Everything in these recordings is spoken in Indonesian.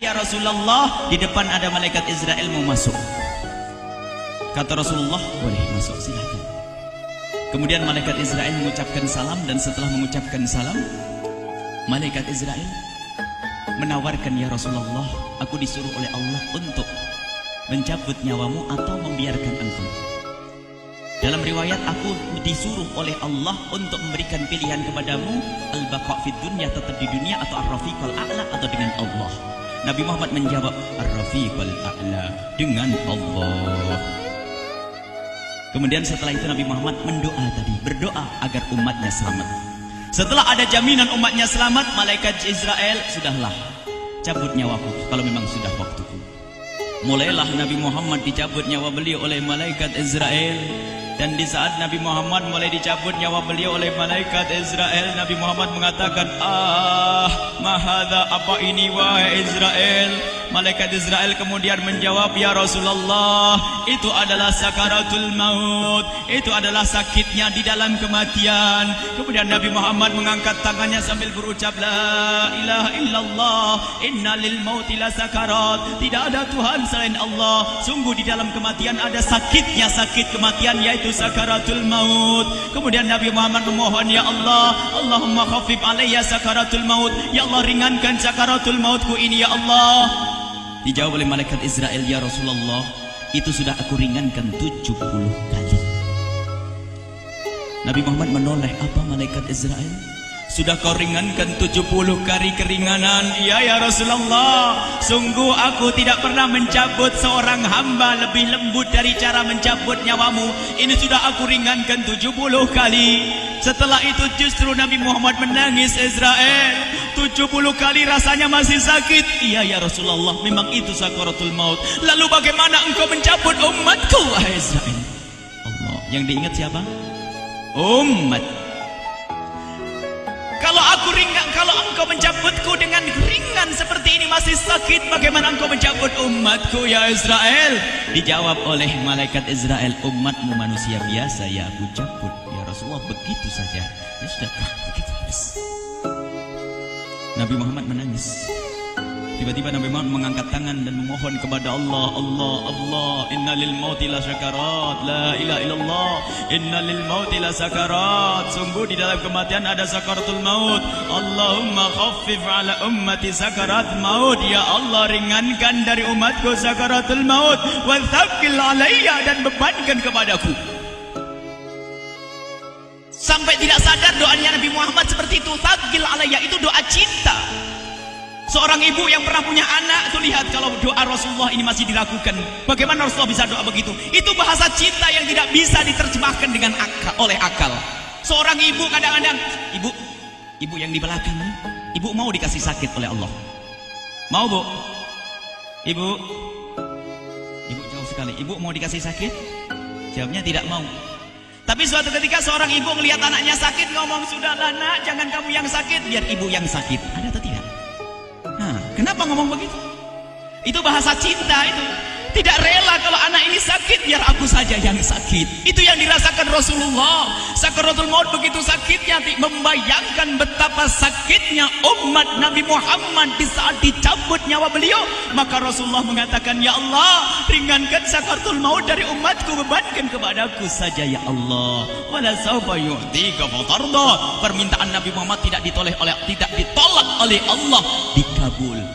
Ya Rasulullah, di depan ada malaikat Israel mau masuk. Kata Rasulullah, boleh masuk, silahkan. Kemudian malaikat Israel mengucapkan salam, dan setelah mengucapkan salam, malaikat Israel menawarkan, ya Rasulullah, aku disuruh oleh Allah untuk mencabut nyawamu atau membiarkan engkau. Dalam riwayat, aku disuruh oleh Allah untuk memberikan pilihan kepadamu, al-baqa' fid dunya, tetap di dunia, atau ar-rafiqal a'la, atau dengan Allah. Nabi Muhammad menjawab, ar-rafiqal a'la, dengan Allah. Kemudian setelah itu Nabi Muhammad berdoa agar umatnya selamat. Setelah ada jaminan umatnya selamat, malaikat Israel, sudahlah, cabut nyawaku kalau memang sudah waktuku. Mulailah Nabi Muhammad dicabut nyawa beliau oleh malaikat Israel. Dan di saat Nabi Muhammad mulai dicabut nyawa beliau oleh malaikat Israel, Nabi Muhammad mengatakan, mahadha, apa ini wahai Israel? Malaikat Israel kemudian menjawab, ya Rasulullah, itu adalah sakaratul maut, itu adalah sakitnya di dalam kematian. Kemudian Nabi Muhammad mengangkat tangannya sambil berucap, la ilaha illallah, inna lil mauti la sakarat, tidak ada Tuhan selain Allah, sungguh di dalam kematian ada sakitnya, sakit kematian, yaitu sakaratul maut. Kemudian Nabi Muhammad memohon, ya Allah, Allahumma khafif alayya sakaratul maut, ya Allah, ringankan sakaratul mautku ini, ya Allah. Dijawab oleh malaikat Israel, ya Rasulullah, itu sudah aku ringankan 70 kali. Nabi Muhammad menoleh, apa malaikat Israel? Sudah kau ringankan 70 kali keringanan? Iya ya Rasulullah, sungguh aku tidak pernah mencabut seorang hamba lebih lembut dari cara mencabut nyawamu. Ini sudah aku ringankan 70 kali. Setelah itu justru Nabi Muhammad menangis, Israel, 70 kali rasanya masih sakit. Iya ya Rasulullah, memang itu sakaratul maut. Lalu bagaimana engkau mencabut umatku, wahai Israel? Allah, yang diingat siapa? Umat. Kalau engkau mencabutku dengan ringan seperti ini masih sakit, bagaimana engkau mencabut umatku, ya Israel? Dijawab oleh malaikat Israel, umatmu manusia biasa, ya aku cabut. Ya Rasulullah, begitu saja. Ya sudah, begitu. Nabi Muhammad menangis. Tiba-tiba Nabi Muhammad mengangkat tangan dan memohon kepada Allah, Allah, inna lil mauti la sakarat, la ilaha illallah, inna lil mauti la sakarat, sungguh di dalam kematian ada sakaratul maut. Allahumma khaffif ala ummati sakarat maut, ya Allah, ringankan dari umatku sakaratul maut, wa thaqqil alayya, dan bebankan kepadaku. Sampai tidak sadar doanya Nabi Muhammad seperti itu, thaqqil alayya, itu doa cinta. Seorang ibu yang pernah punya anak itu, lihat kalau doa Rasulullah ini masih dilakukan, bagaimana Rasulullah bisa doa begitu? Itu bahasa cinta yang tidak bisa diterjemahkan dengan oleh akal. Seorang ibu kadang-kadang, ibu yang di belakang, ibu mau dikasih sakit oleh Allah? Mau, Bu? Ibu jauh sekali. Ibu mau dikasih sakit? Jawabnya tidak mau. Tapi suatu ketika seorang ibu melihat anaknya sakit, ngomong, sudahlah nak, jangan kamu yang sakit, biar ibu yang sakit. Ada atau tidak? Kenapa ngomong begitu? Itu bahasa cinta itu. Tidak rela kalau anak ini sakit, biar aku saja yang sakit. Itu yang dirasakan Rasulullah. Sakaratul maut begitu sakitnya, membayangkan betapa sakitnya umat Nabi Muhammad di saat dicabut nyawa beliau. Maka Rasulullah mengatakan, ya Allah, ringankan sakaratul maut dari umatku, bebankan kepadaku saja, ya Allah. Wala sawfa yu'tika fatarda. Permintaan Nabi Muhammad tidak ditolak oleh Allah,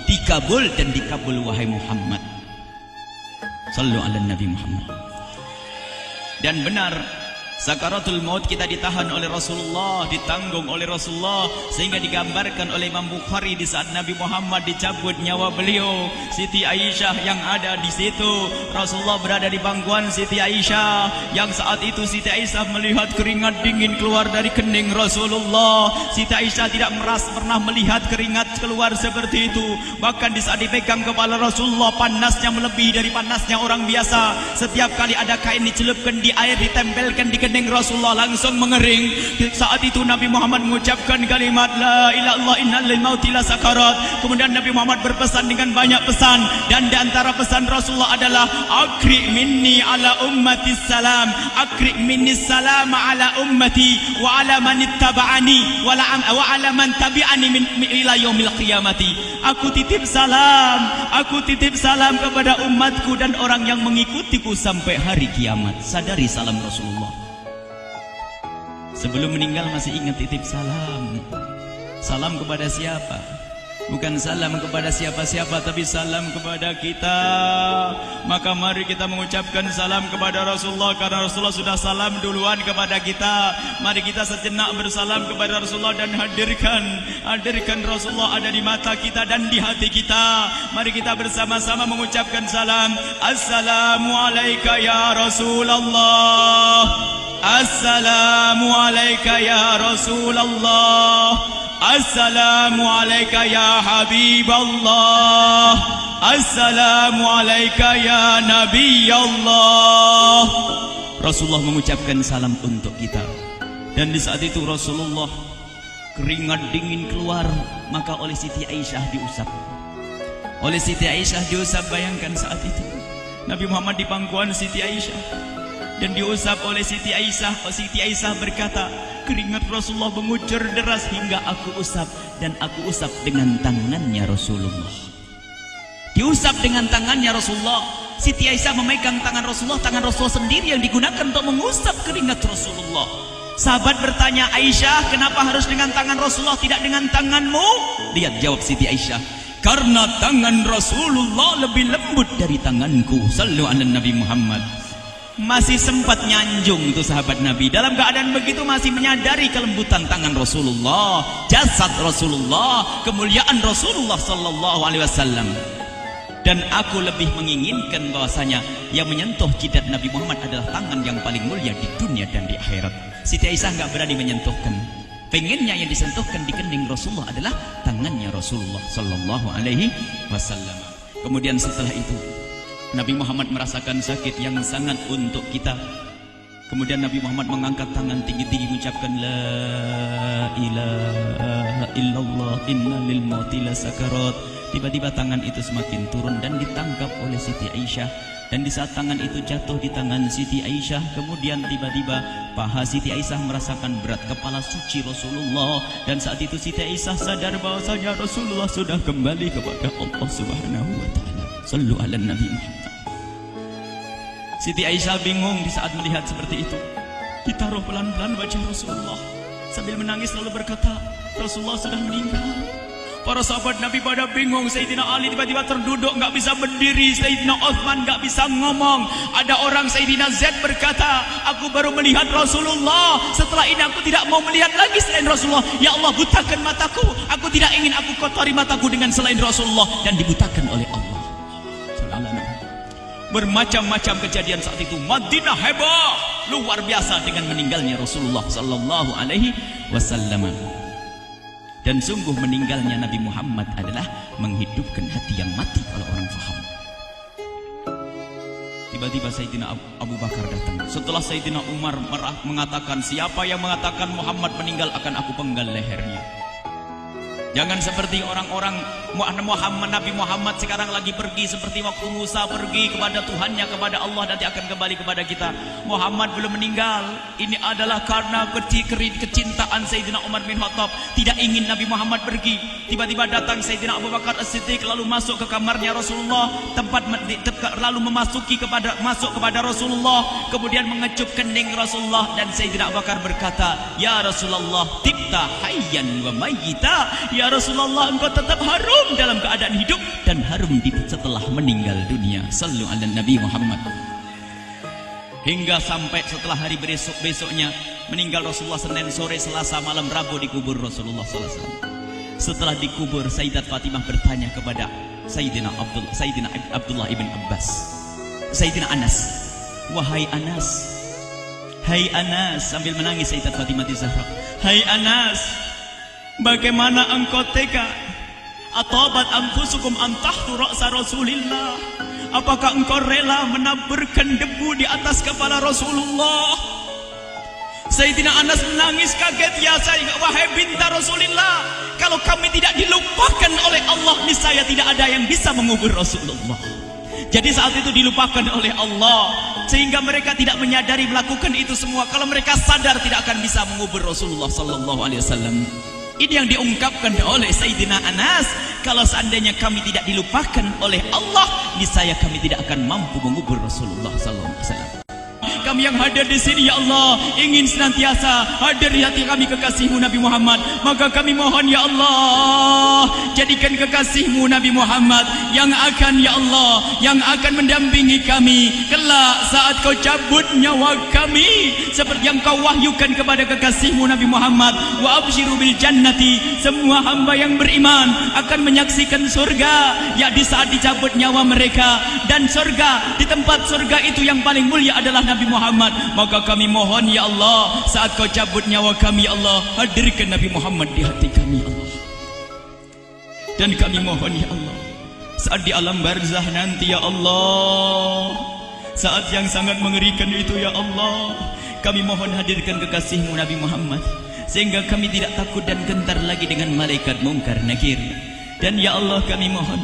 dikabul dan dikabul, wahai Muhammad. Sallu ala Nabi Muhammad. Dan benar, sakaratul maut kita ditahan oleh Rasulullah, ditanggung oleh Rasulullah, sehingga digambarkan oleh Imam Bukhari di saat Nabi Muhammad dicabut nyawa beliau, Siti Aisyah yang ada di situ. Rasulullah berada di pangkuan Siti Aisyah, yang saat itu Siti Aisyah melihat keringat dingin keluar dari kening Rasulullah. Siti Aisyah tidak pernah melihat keringat keluar seperti itu. Bahkan di saat dipegang kepala Rasulullah, panasnya melebihi dari panasnya orang biasa. Setiap kali ada kain dicelupkan di air, ditempelkan di kening Rasulullah langsung mengering. Saat itu Nabi Muhammad mengucapkan kalimat la ilaha illallah innal lil mauti lasakarat. Kemudian Nabi Muhammad berpesan dengan banyak pesan, dan di antara pesan Rasulullah adalah akri minni ala ummati salam, akri minni salam ala ummati wa ala man ittaba'ani wa ala man tabi'ani min ila yaumil qiyamati. Aku titip salam kepada umatku dan orang yang mengikutiku sampai hari kiamat. Sadari salam Rasulullah. Sebelum meninggal masih ingat titip salam. Salam kepada siapa? Bukan salam kepada siapa-siapa, tapi salam kepada kita. Maka mari kita mengucapkan salam kepada Rasulullah, karena Rasulullah sudah salam duluan kepada kita. Mari kita sejenak bersalam kepada Rasulullah dan hadirkan Rasulullah ada di mata kita dan di hati kita. Mari kita bersama-sama mengucapkan salam. Assalamualaikum ya Rasulullah. Assalamualaikum ya Rasulullah. Assalamualaikum ya Habiballah. Assalamualaikum ya Nabi Allah. Rasulullah mengucapkan salam untuk kita. Dan di saat itu Rasulullah keringat dingin keluar, maka oleh Siti Aisyah diusap. Oleh Siti Aisyah diusap, bayangkan saat itu Nabi Muhammad di pangkuan Siti Aisyah dan diusap oleh Siti Aisyah. Siti Aisyah berkata, keringat Rasulullah mengucur deras hingga aku usap, dan aku usap dengan tangannya Rasulullah. Diusap dengan tangannya Rasulullah. Siti Aisyah memegang tangan Rasulullah sendiri yang digunakan untuk mengusap keringat Rasulullah. Sahabat bertanya, Aisyah, kenapa harus dengan tangan Rasulullah tidak dengan tanganmu? Lihat jawab Siti Aisyah, karena tangan Rasulullah lebih lembut dari tanganku. Sallu ala Nabi Muhammad. Masih sempat nyanjung itu sahabat Nabi. Dalam keadaan begitu masih menyadari kelembutan tangan Rasulullah, jasad Rasulullah, kemuliaan Rasulullah sallallahu alaihi wasallam. Dan aku lebih menginginkan bahwasanya yang menyentuh jidat Nabi Muhammad adalah tangan yang paling mulia di dunia dan di akhirat. Siti Aisyah enggak berani menyentuhkan. Pengennya yang disentuhkan di kening Rasulullah adalah tangannya Rasulullah sallallahu alaihi wasallam. Kemudian setelah itu Nabi Muhammad merasakan sakit yang sangat untuk kita. Kemudian Nabi Muhammad mengangkat tangan tinggi-tinggi mengucapkan la ilaha illallah inna lil mauti lasakarat. Tiba-tiba tangan itu semakin turun dan ditangkap oleh Siti Aisyah. Dan di saat tangan itu jatuh di tangan Siti Aisyah, kemudian tiba-tiba paha Siti Aisyah merasakan berat kepala suci Rasulullah. Dan saat itu Siti Aisyah sadar bahwasanya Rasulullah sudah kembali kepada Allah Subhanahu wa taala. Sallu ala Nabi Muhammad. Siti Aisyah bingung di saat melihat seperti itu. Ditaruh pelan-pelan wajah Rasulullah, sambil menangis lalu berkata, Rasulullah sudah meninggal. Para sahabat Nabi pada bingung. Sayyidina Ali tiba-tiba terduduk, nggak bisa berdiri. Sayyidina Uthman nggak bisa ngomong. Ada orang, Sayyidina Zaid berkata, aku baru melihat Rasulullah. Setelah ini aku tidak mau melihat lagi selain Rasulullah. Ya Allah, butakan mataku. Aku tidak ingin aku kotori mataku dengan selain Rasulullah. Dan dibutakan oleh Allah. Bermacam-macam kejadian saat itu. Madinah heboh luar biasa dengan meninggalnya Rasulullah sallallahu alaihi wasallam. Dan sungguh meninggalnya Nabi Muhammad adalah menghidupkan hati yang mati kalau orang faham. Tiba-tiba Sayyidina Abu Bakar datang. Setelah Sayyidina Umar mengatakan, siapa yang mengatakan Muhammad meninggal akan aku penggal lehernya. Jangan seperti orang-orang Nabi Muhammad sekarang lagi pergi seperti waktu Musa pergi kepada Tuhannya, kepada Allah, nanti akan kembali kepada kita. Muhammad belum meninggal. Ini adalah karena kecintaan Sayyidina Umar bin Khattab, tidak ingin Nabi Muhammad pergi. Tiba-tiba datang Sayyidina Abu Bakar As-Siddiq lalu masuk ke kamarnya Rasulullah, lalu masuk kepada Rasulullah, kemudian mengecup kening Rasulullah. Dan Sayyidina Abu Bakar berkata, ya Rasulullah, tibta hayyan wa mayyita. Ya Rasulullah, engkau tetap harum dalam keadaan hidup dan harum setelah meninggal dunia. Sallu ala Nabi Muhammad. Hingga sampai setelah hari besoknya meninggal Rasulullah, Senin sore, Selasa malam, Rabu dikubur Rasulullah sallallahu alaihi wasallam. Setelah dikubur, Sayyidat Fatimah bertanya kepada Sayyidina Abdullah ibn Abbas, Sayyidina Anas, wahai Anas, hai Anas, sambil menangis Sayyidat Fatimah Zahra, hai Anas, bagaimana engkau tega? Atabat anfusukum an tahtu ra'sa Rasulillah. Apakah engkau rela menaburkan debu di atas kepala Rasulullah? Sayyidina Anas menangis kaget, ya wahai binta Rasulullah, kalau kami tidak dilupakan oleh Allah, niscaya tidak ada yang bisa mengubur Rasulullah. Jadi saat itu dilupakan oleh Allah, sehingga mereka tidak menyadari melakukan itu semua. Kalau mereka sadar, tidak akan bisa mengubur Rasulullah sallallahu alaihi wasallam. Ini yang diungkapkan oleh Sayyidina Anas, kalau seandainya kami tidak dilupakan oleh Allah, niscaya kami tidak akan mampu mengubur Rasulullah sallallahu alaihi wasallam. Kami yang hadir di sini, ya Allah, ingin senantiasa hadir di hati kami kekasih-Mu Nabi Muhammad. Maka kami mohon, ya Allah, jadikan kekasih-Mu Nabi Muhammad yang akan, ya Allah, yang akan mendampingi kami kelak saat Kau cabut nyawa kami, seperti yang Kau wahyukan kepada kekasih-Mu Nabi Muhammad. Wa absyiru bil jannati, semua hamba yang beriman akan menyaksikan surga, ya di saat dicabut nyawa mereka. Dan surga, di tempat surga itu yang paling mulia adalah Nabi Muhammad. Maka kami mohon, ya Allah, saat Kau cabut nyawa kami, ya Allah, hadirkan Nabi Muhammad di hati kami, ya Allah. Dan kami mohon, ya Allah, saat di alam barzah nanti, ya Allah, saat yang sangat mengerikan itu, ya Allah, kami mohon hadirkan kekasih-Mu Nabi Muhammad, sehingga kami tidak takut dan gentar lagi dengan malaikat mungkar nakir. Dan ya Allah, kami mohon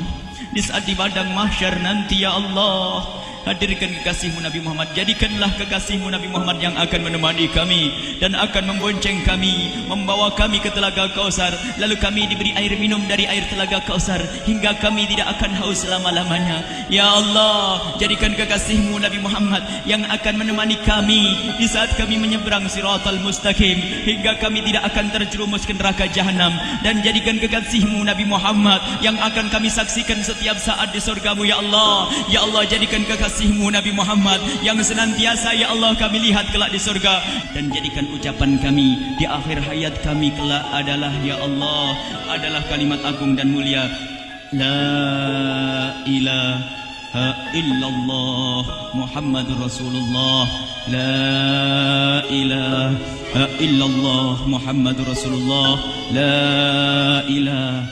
di saat di padang mahsyar nanti, ya Allah, hadirkan kekasih-Mu Nabi Muhammad. Jadikanlah kekasih-Mu Nabi Muhammad yang akan menemani kami dan akan membonceng kami, membawa kami ke telaga Kausar. Lalu kami diberi air minum dari air telaga Kausar hingga kami tidak akan haus selama-lamanya. Ya Allah, jadikan kekasih-Mu Nabi Muhammad yang akan menemani kami di saat kami menyeberang Siratal Mustaqim hingga kami tidak akan terjerumus ke neraka Jahanam. Dan jadikan kekasih-Mu Nabi Muhammad yang akan kami saksikan setiap saat di surga-Mu, ya Allah. Ya Allah, jadikan kekasih-Mu Nabi Muhammad yang senantiasa, ya Allah, kami lihat kelak di surga. Dan jadikan ucapan kami di akhir hayat kami kelak adalah, ya Allah, adalah kalimat agung dan mulia, La ilaha illallah Muhammadur Rasulullah. La ilaha illallah Muhammadur Rasulullah. La ilaha